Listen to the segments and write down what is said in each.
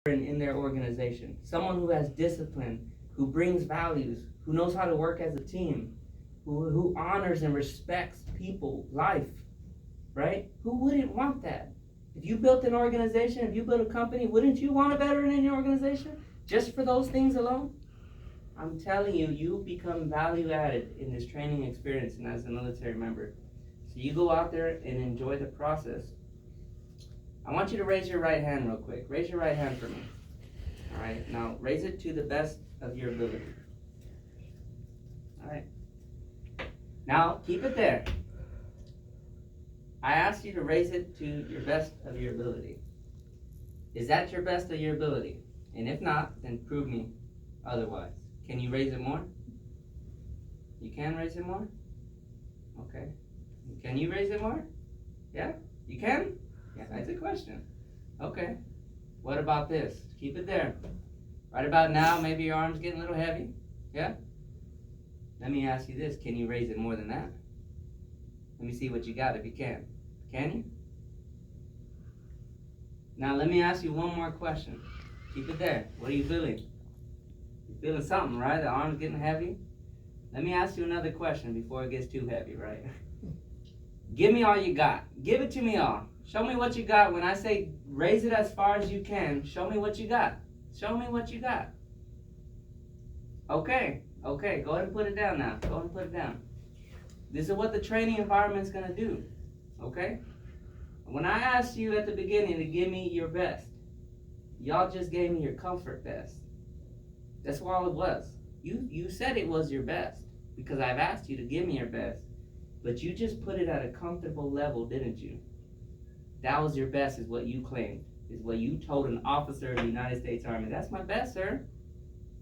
in their organization, someone who has discipline, who brings values, who knows how to work as a team, who honors and respects people, life, right? Who wouldn't want that? If you built an organization, if you built a company, wouldn't you want a veteran in your organization just for those things alone? I'm telling you, you become value added in this training experience and as a military member. So you go out there and enjoy the process. I want you to raise your right hand real quick. Raise your right hand for me. All right, now raise it to the best of your ability. All right. Now keep it there. I asked you to raise it to your best of your ability. Is that your best of your ability? And if not, then prove me otherwise. Can you raise it more? You can raise it more? Okay. Can you raise it more? Yeah? You can? Yeah, that's a question. Okay. What about this? Keep it there. Right about now, maybe your arm's getting a little heavy. Yeah? Let me ask you this. Can you raise it more than that? Let me see what you got if you can. Can you? Now let me ask you one more question. Keep it there. What are you feeling? You're feeling something, right? The arm's getting heavy. Let me ask you another question before it gets too heavy, right? Give me all you got. Give it to me all. Show me what you got. When I say raise it as far as you can, show me what you got. Show me what you got. Okay. Okay. Go ahead and put it down now. Go ahead and put it down. This is what the training environment's going to do. Okay? When I asked you at the beginning to give me your best, y'all just gave me your comfort best. That's all it was. You said it was your best because I've asked you to give me your best. But you just put it at a comfortable level, didn't you? That was your best, is what you claimed, is what you told an officer of the United States Army. That's my best, sir.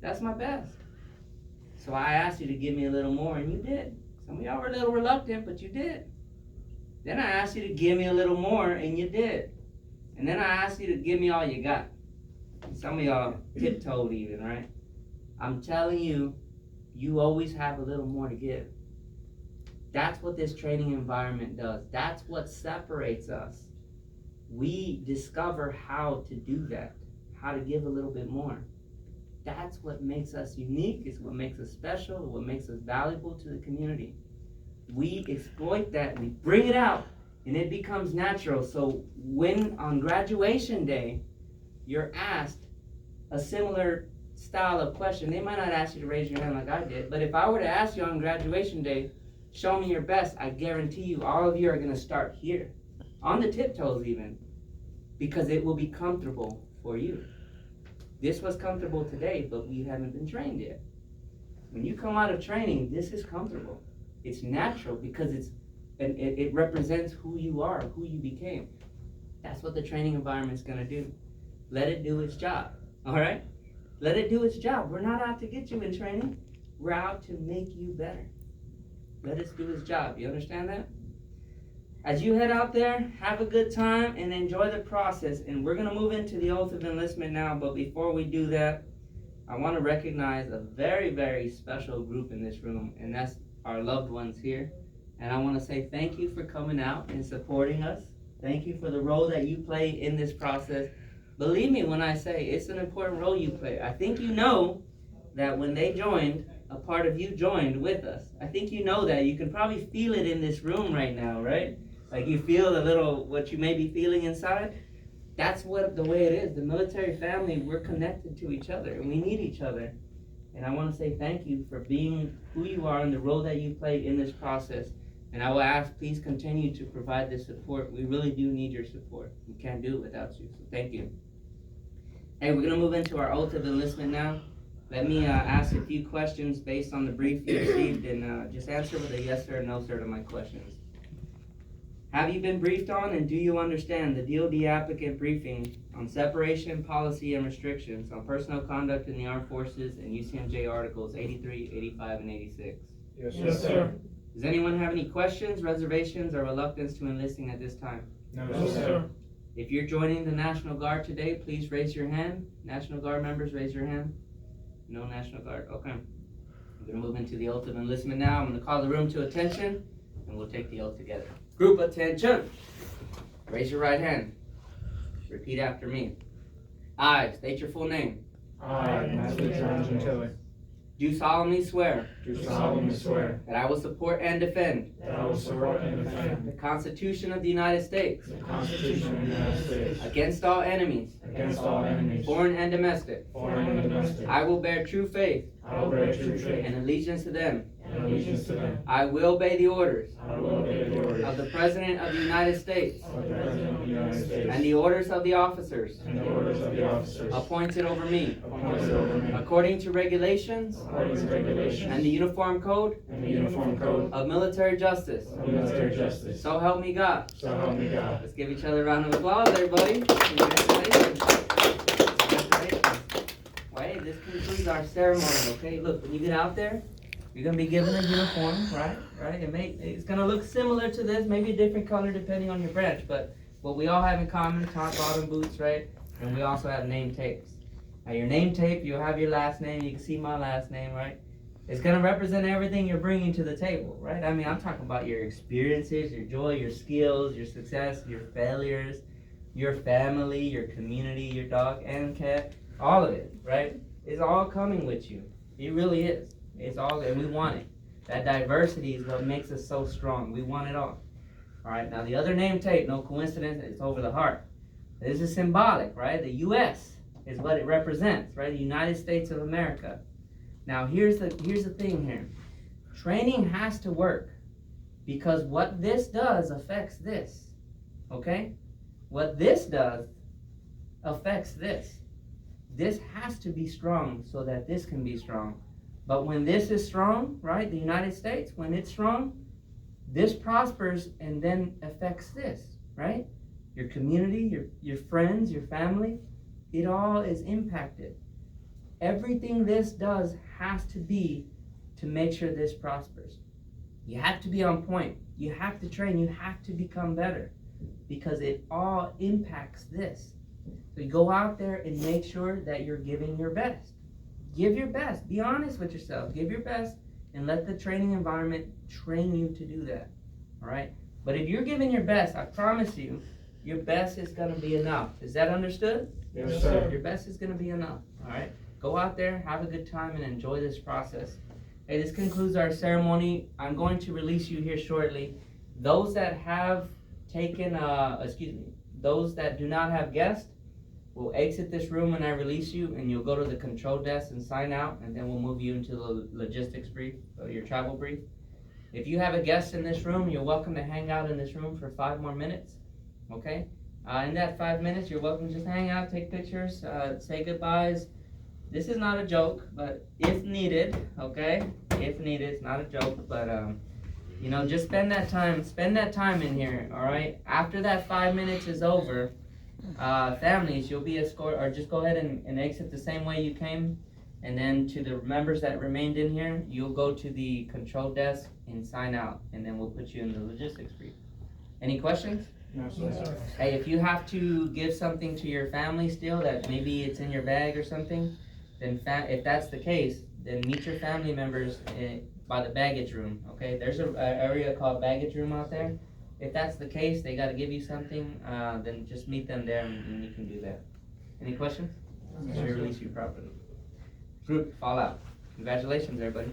That's my best. So I asked you to give me a little more, and you did. Some of y'all were a little reluctant, but you did. Then I asked you to give me a little more, and you did. And then I asked you to give me all you got. And some of y'all tiptoed even, right? I'm telling you, you always have a little more to give. That's what this training environment does. That's what separates us. We discover how to do that, how to give a little bit more. That's what makes us unique. It's what makes us special, what makes us valuable to the community. We exploit that, we bring it out, and it becomes natural. So when on graduation day, you're asked a similar style of question, they might not ask you to raise your hand like I did, but if I were to ask you on graduation day, show me your best, I guarantee you all of you are going to start here, on the tiptoes even, because it will be comfortable for you. This was comfortable today, but we haven't been trained yet. When you come out of training, this is comfortable. It's natural because it represents who you are, who you became. That's what the training environment's going to do. Let it do its job, all right? Let it do its job. We're not out to get you in training. We're out to make you better. Let us do its job. You understand that? As you head out there, have a good time and enjoy the process. And we're going to move into the oath of enlistment now. But before we do that, I want to recognize a very, very special group in this room. And that's our loved ones here. And I want to say thank you for coming out and supporting us. Thank you for the role that you play in this process. Believe me when I say it's an important role you play. I think you know that when they joined, a part of you joined with us. I think you know that. You can probably feel it in this room right now, right? Like you feel a little what you may be feeling inside. That's what the way it is. The military family, we're connected to each other and we need each other. And I want to say thank you for being who you are and the role that you play in this process. And I will ask, please continue to provide this support. We really do need your support. We can't do it without you. So thank you. Hey, we're going to move into our oath of enlistment now. Let me ask a few questions based on the brief you received, and just answer with a yes or no, sir, to my questions. Have you been briefed on and do you understand the DoD applicant briefing on separation, policy, and restrictions on personal conduct in the armed forces and UCMJ articles 83, 85, and 86? Yes, sir. Does anyone have any questions, reservations, or reluctance to enlisting at this time? No, sir. If you're joining the National Guard today, please raise your hand. National Guard members, raise your hand. No National Guard. Okay. I'm going to move into the oath of enlistment now. I'm going to call the room to attention, and we'll take the oath together. Group attention. Raise your right hand. Repeat after me. I state your full name. I, Matthew John Gentile, Do solemnly swear do solemnly swear that I will support and defend that I will support and defend the Constitution of the United States the Constitution of the United States against all enemies, against all enemies, foreign and domestic. foreign and domestic. I will bear true faith I will bear true faith and allegiance to them. and allegiance to them. I will obey the orders I will obey the orders of the President of the United States of the President of the United States and the orders of the officers and the orders of the officers appointed over me, appointed over me, according to regulations according to regulations and the Uniform Code and the Uniform Code of Military Justice. of Military Justice. So help me God. So help me God. Let's give each other a round of applause, everybody. Congratulations. Congratulations. Well, hey, this concludes our ceremony, okay? Look, when you get out there, you're going to be given a uniform, right? Right? It's going to look similar to this, maybe a different color depending on your branch, but what we all have in common, top, bottom boots, right? And we also have name tapes. Now, your name tape, you'll have your last name. You can see my last name, right? It's going to represent everything you're bringing to the table, right? I mean, I'm talking about your experiences, your joy, your skills, your success, your failures, your family, your community, your dog and cat, all of it, right? It's all coming with you. It really is. It's all, and we want it. That diversity is what makes us so strong. We want it all. All right, now the other name tape, no coincidence, it's over the heart. This is symbolic, right? The U.S. is what it represents, right? The United States of America. Now here's the thing here. Training has to work because what this does affects this, okay? What this does affects this. This has to be strong so that this can be strong. But when this is strong, right, the United States, when it's strong, this prospers and then affects this, right? Your community, your friends, your family, it all is impacted. Everything this does has to be to make sure this prospers. You have to be on point. You have to train. You have to become better because it all impacts this. So you go out there and make sure that you're giving your best. Give your best. Be honest with yourself. Give your best and let the training environment train you to do that. All right? But if you're giving your best, I promise you, your best is going to be enough. Is that understood? Yes, sir. Your best is going to be enough. All right? Go out there, have a good time, and enjoy this process. Hey, this concludes our ceremony. I'm going to release you here shortly. Those that have taken, those that do not have guests, will exit this room when I release you, and you'll go to the control desk and sign out, and then we'll move you into the logistics brief, or your travel brief. If you have a guest in this room, you're welcome to hang out in this room for 5 more minutes, okay? In that 5 minutes, you're welcome to just hang out, take pictures, say goodbyes. This is not a joke, but if needed, okay? If needed, it's not a joke, but just spend that time in here, all right? After that 5 minutes is over, families, you'll be escorted, or just go ahead and exit the same way you came, and then to the members that remained in here, you'll go to the control desk and sign out, and then we'll put you in the logistics brief. Any questions? No, sir. Hey, if you have to give something to your family still, that maybe it's in your bag or something, then if that's the case, then meet your family members by the baggage room, okay? There's an area called baggage room out there. If that's the case, they got to give you something, then just meet them there and you can do that. Any questions? Make sure we release you properly. Group, fall out. Congratulations, everybody.